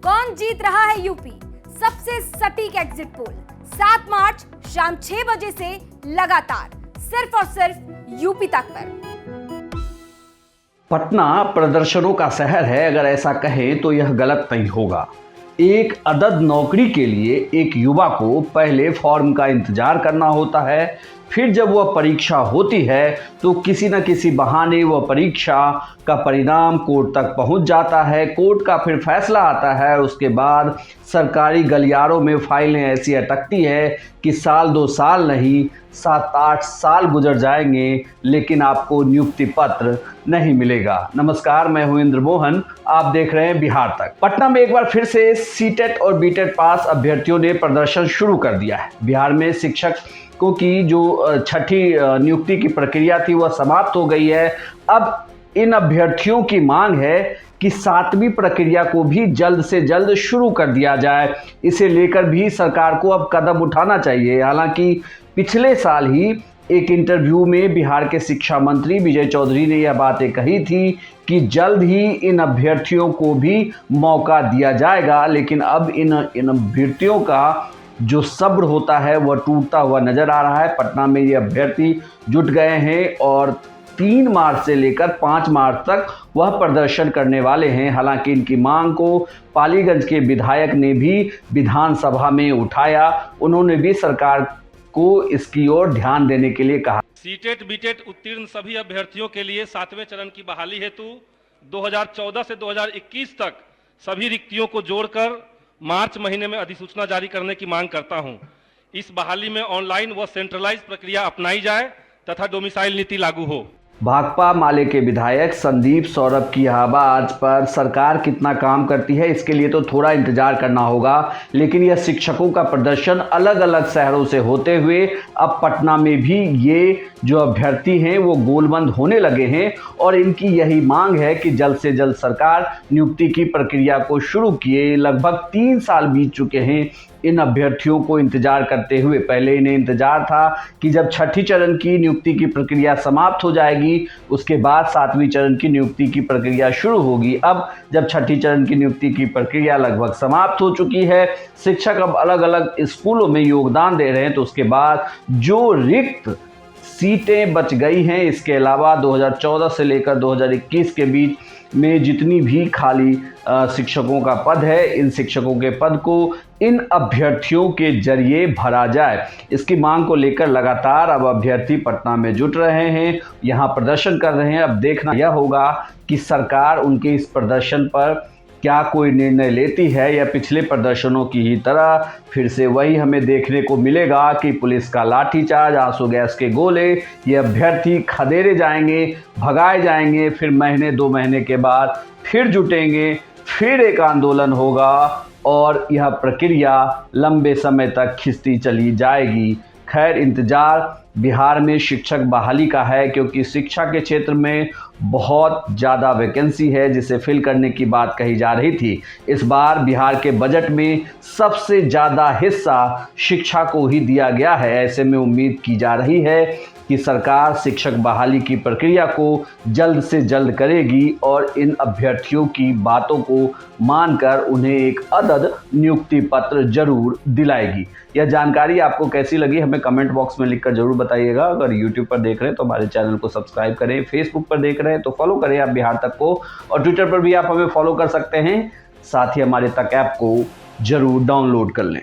कौन जीत रहा है यूपी? सबसे सटीक एग्जिट पोल 7 मार्च शाम 6 बजे से लगातार सिर्फ और सिर्फ यूपी तक पर। पटना प्रदर्शनों का शहर है, अगर ऐसा कहें तो यह गलत नहीं होगा। एक अदद नौकरी के लिए एक युवा को पहले फॉर्म का इंतजार करना होता है, फिर जब वह परीक्षा होती है तो किसी न किसी बहाने वह परीक्षा का परिणाम कोर्ट तक पहुंच जाता है। कोर्ट का फिर फैसला आता है, उसके बाद सरकारी गलियारों में फाइलें ऐसी अटकती है कि साल 2 साल नहीं 7-8 साल गुजर जाएंगे, लेकिन आपको नियुक्ति पत्र नहीं मिलेगा। नमस्कार, मैं हूं इंद्र मोहन, आप देख रहे हैं बिहार तक। पटना में एक बार फिर से सीटेट और बीटेट पास अभ्यर्थियों ने प्रदर्शन शुरू कर दिया है। बिहार में शिक्षकों की जो छठी नियुक्ति की प्रक्रिया थी वह समाप्त हो गई है। अब इन अभ्यर्थियों की मांग है कि 7वीं प्रक्रिया को भी जल्द से जल्द शुरू कर दिया जाए। इसे लेकर भी सरकार को अब कदम उठाना चाहिए। हालांकि पिछले साल ही एक इंटरव्यू में बिहार के शिक्षा मंत्री विजय चौधरी ने यह बातें कही थी कि जल्द ही इन अभ्यर्थियों को भी मौका दिया जाएगा, लेकिन अब इन अभ्यर्थियों का जो सब्र होता है वह टूटता हुआ नजर आ रहा है। पटना में ये अभ्यर्थी जुट गए हैं और 3 मार्च से लेकर 5 मार्च तक वह प्रदर्शन करने वाले हैं। हालांकि इनकी मांग को पालीगंज के विधायक ने भी विधानसभा में उठाया। उन्होंने भी सरकार को इसकी ओर ध्यान देने के लिए कहा। सीटेट बीटेट उत्तीर्ण सभी अभ्यर्थियों के लिए 7वें चरण की बहाली हेतु 2014 से 2021 तक सभी रिक्तियों को जोड़कर मार्च महीने में अधिसूचना जारी करने की मांग करता हूं। इस बहाली में ऑनलाइन व सेंट्रलाइज प्रक्रिया अपनाई जाए तथा डोमिसाइल नीति लागू हो। भाकपा माले के विधायक संदीप सौरभ की आवाज पर सरकार कितना काम करती है इसके लिए तो थोड़ा इंतजार करना होगा, लेकिन यह शिक्षकों का प्रदर्शन अलग अलग शहरों से होते हुए अब पटना में भी ये जो अभ्यर्थी हैं वो गोलबंद होने लगे हैं और इनकी यही मांग है कि जल्द से जल्द सरकार नियुक्ति की प्रक्रिया को शुरू किए। लगभग 3 साल बीत चुके हैं इन अभ्यर्थियों को इंतजार करते हुए। पहले इन्हें इंतजार था कि जब छठी चरण की नियुक्ति की प्रक्रिया समाप्त हो जाएगी उसके बाद 7वीं चरण की नियुक्ति की प्रक्रिया शुरू होगी। अब जब छठी चरण की नियुक्ति की प्रक्रिया लगभग समाप्त हो चुकी है, शिक्षक अब अलग अलग स्कूलों में योगदान दे रहे हैं, तो उसके बाद जो रिक्त सीटें बच गई हैं, इसके अलावा 2014 से लेकर 2021 के बीच में जितनी भी खाली शिक्षकों का पद है, इन शिक्षकों के पद को इन अभ्यर्थियों के जरिए भरा जाए। इसकी मांग को लेकर लगातार अब अभ्यर्थी पटना में जुट रहे हैं, यहाँ प्रदर्शन कर रहे हैं। अब देखना यह होगा कि सरकार उनके इस प्रदर्शन पर क्या कोई निर्णय लेती है या पिछले प्रदर्शनों की ही तरह फिर से वही हमें देखने को मिलेगा कि पुलिस का लाठीचार्ज, आंसू गैस के गोले, ये अभ्यर्थी खदेड़े जाएंगे, भगाए जाएंगे, फिर महीने 2 महीने के बाद फिर जुटेंगे, फिर एक आंदोलन होगा और यह प्रक्रिया लंबे समय तक खिंचती चली जाएगी। खैर, इंतजार बिहार में शिक्षक बहाली का है, क्योंकि शिक्षा के क्षेत्र में बहुत ज़्यादा वैकेंसी है जिसे फिल करने की बात कही जा रही थी। इस बार बिहार के बजट में सबसे ज़्यादा हिस्सा शिक्षा को ही दिया गया है। ऐसे में उम्मीद की जा रही है कि सरकार शिक्षक बहाली की प्रक्रिया को जल्द से जल्द करेगी और इन अभ्यर्थियों की बातों को मानकर उन्हें एक अदद नियुक्ति पत्र जरूर दिलाएगी। यह जानकारी आपको कैसी लगी हमें कमेंट बॉक्स में लिखकर जरूर बताइएगा। अगर यूट्यूब पर देख रहे हैं तो हमारे चैनल को सब्सक्राइब करें, फेसबुक पर देख रहे हैं तो फॉलो करें आप बिहार तक को, और ट्विटर पर भी आप हमें फॉलो कर सकते हैं। साथ ही हमारे तक ऐप को जरूर डाउनलोड कर लें।